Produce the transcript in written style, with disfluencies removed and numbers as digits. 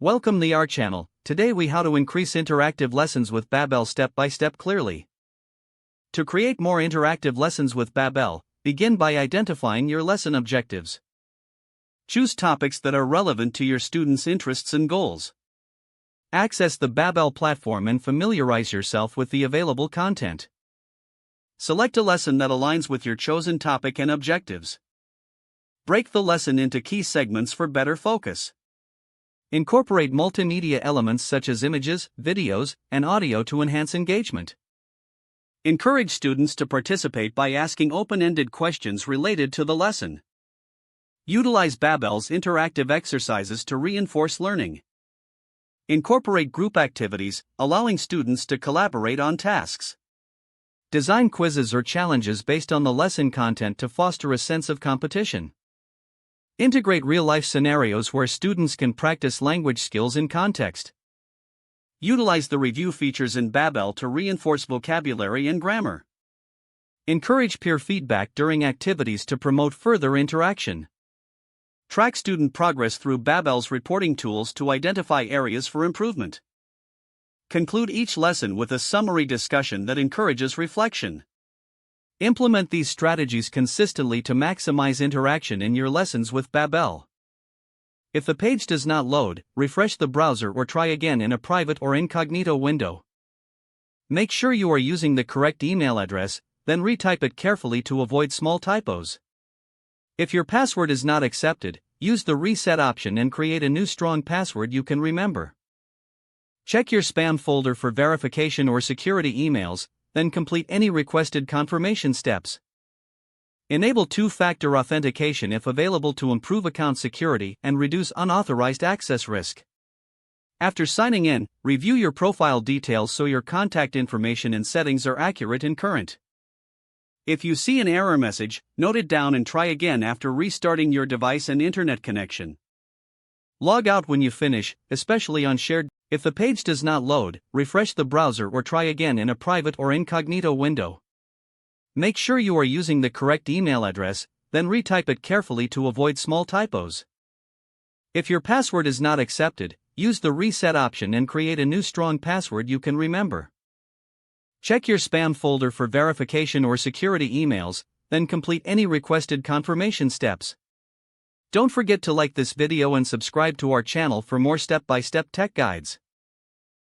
Welcome to our channel. Today we how to increase interactive lessons with Babbel step by step clearly. To create more interactive lessons with Babbel, begin by identifying your lesson objectives. Choose topics that are relevant to your students' interests and goals. Access the Babbel platform and familiarize yourself with the available content. Select a lesson that aligns with your chosen topic and objectives. Break the lesson into key segments for better focus. Incorporate multimedia elements such as images, videos, and audio to enhance engagement. Encourage students to participate by asking open-ended questions related to the lesson. Utilize Babbel's interactive exercises to reinforce learning. Incorporate group activities, allowing students to collaborate on tasks. Design quizzes or challenges based on the lesson content to foster a sense of competition. Integrate real-life scenarios where students can practice language skills in context. Utilize the review features in Babbel to reinforce vocabulary and grammar. Encourage peer feedback during activities to promote further interaction. Track student progress through Babbel's reporting tools to identify areas for improvement. Conclude each lesson with a summary discussion that encourages reflection. Implement these strategies consistently to maximize interaction in your lessons with Babbel. If the page does not load, refresh the browser or try again in a private or incognito window. Make sure you are using the correct email address, then retype it carefully to avoid small typos. If your password is not accepted, use the reset option and create a new strong password you can remember. Check your spam folder for verification or security emails, then complete any requested confirmation steps. Enable two-factor authentication if available to improve account security and reduce unauthorized access risk. After signing in, review your profile details so your contact information and settings are accurate and current. If you see an error message, note it down and try again after restarting your device and internet connection. Log out when you finish, especially on shared. If the page does not load, refresh the browser or try again in a private or incognito window. Make sure you are using the correct email address, then retype it carefully to avoid small typos. If your password is not accepted, use the reset option and create a new strong password you can remember. Check your spam folder for verification or security emails, then complete any requested confirmation steps. Don't forget to like this video and subscribe to our channel for more step-by-step tech guides.